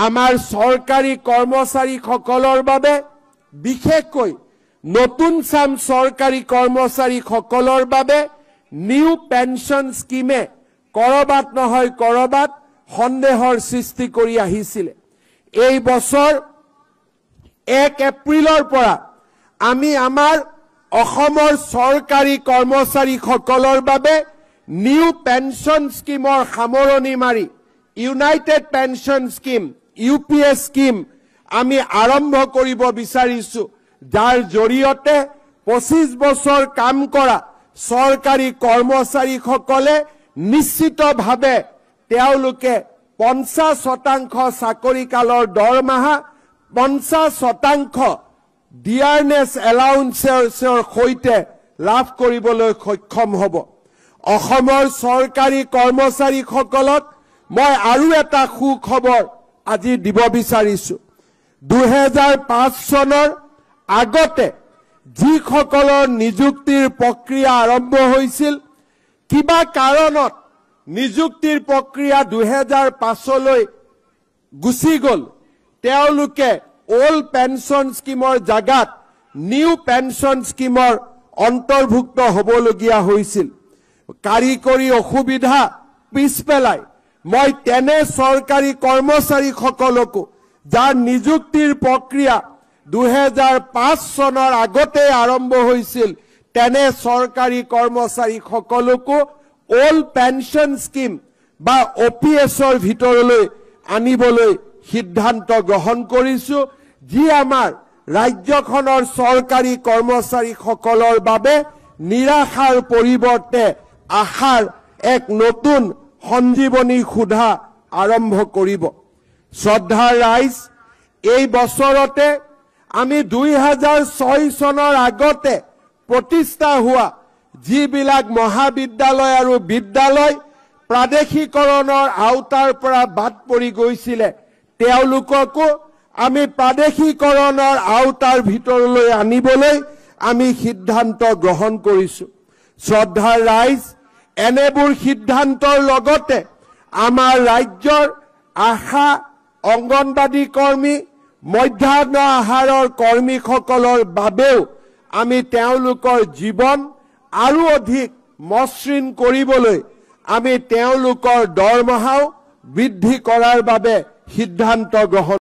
আমাৰ চৰকাৰী কৰ্মচাৰীসকলৰ বাবে বিশেষকৈ নতুন চাম চৰকাৰী কৰ্মচাৰীসকলৰ বাবে নিউ পেনশন স্কিমে কৰবাত নহয় কৰবাত সন্দেহৰ সৃষ্টি কৰি আহিছিল। এই বছৰ 1 এপ্ৰিলৰ পৰা আমি আমাৰ অসমৰ চৰকাৰী কৰ্মচাৰীসকলৰ বাবে নিউ পেনশন স্কিমৰ সামৰণি মাৰি United pension scheme UPS scheme আমি আৰম্ভ কৰিব বিচাৰিছো, যাৰ জৰিয়তে 25 বছৰ কাম কৰা চৰকাৰী কৰ্মচাৰীসকলে নিশ্চিতভাৱে তেওঁলোকে 50% চাকৰি কালৰ দৰমহা 50% ডিয়াৰনেছ এলাউন্সৰ সৈতে লাভ কৰিবলৈ সক্ষম হ'ব। অসমৰ চৰকাৰী কৰ্মচাৰীসকলক মই আৰু এটা সুখবৰ আজি দিব বিচাৰিছো। 2005 চনৰ আগতে যিসকলৰ নিযুক্তিৰ প্ৰক্ৰিয়া আৰম্ভ হৈছিল, কিবা কাৰণত নিযুক্তিৰ প্ৰক্ৰিয়া 2005লৈ গুচি গ'ল, তেওঁলোকে ওল্ড পেনশন স্কিমৰ জাগাত নিউ পেনশন স্কিমৰ অন্তৰ্ভুক্ত হ'বলগীয়া হৈছিল। কাৰিকৰী অসুবিধা পিছ পেলাই মই তেনে চৰকাৰী কৰ্মচাৰীসকলকো যাৰ নিযুক্তিৰ প্ৰক্ৰিয়া 2005 চনৰ আগতে আৰম্ভ হৈছিল, তেনে চৰকাৰী কৰ্মচাৰীসকলকো ওল্ড পেনশন স্কিম বা OPSৰ ভিতৰলৈ আনিবলৈ সিদ্ধান্ত গ্ৰহণ কৰিছো, যি আমাৰ ৰাজ্যখনৰ চৰকাৰী কৰ্মচাৰীসকলৰ বাবে নিৰাশাৰ পৰিৱৰ্তে আশাৰ এক নতুন সঞ্জীৱনী সুধা আৰম্ভ কৰিব। শ্ৰদ্ধাৰ ৰাইজ, এই বছৰতে আমি 2006 চনৰ আগতে প্ৰতিষ্ঠা হোৱা যিবিলাক মহাবিদ্যালয় আৰু বিদ্যালয় প্ৰাদেশিকৰণৰ আওতাৰ পৰা বাদ পৰি গৈছিলে, তেওঁলোককো আমি প্ৰাদেশিকৰণৰ আওতাৰ ভিতৰলৈ আনিবলৈ আমি সিদ্ধান্ত গ্ৰহণ কৰিছো। শ্ৰদ্ধাৰ ৰাইজ, এনেবোৰ সিদ্ধান্তৰ লগতে আমাৰ ৰাজ্যৰ আশা অংগনবাদী কৰ্মী, মধ্যাহ্ন আহাৰৰ কৰ্মীসকলৰ বাবেও আমি তেওঁলোকৰ জীৱন আৰু অধিক মসৃণ কৰিবলৈ আমি তেওঁলোকৰ দৰমহাও বৃদ্ধি কৰাৰ বাবে সিদ্ধান্ত গ্ৰহণ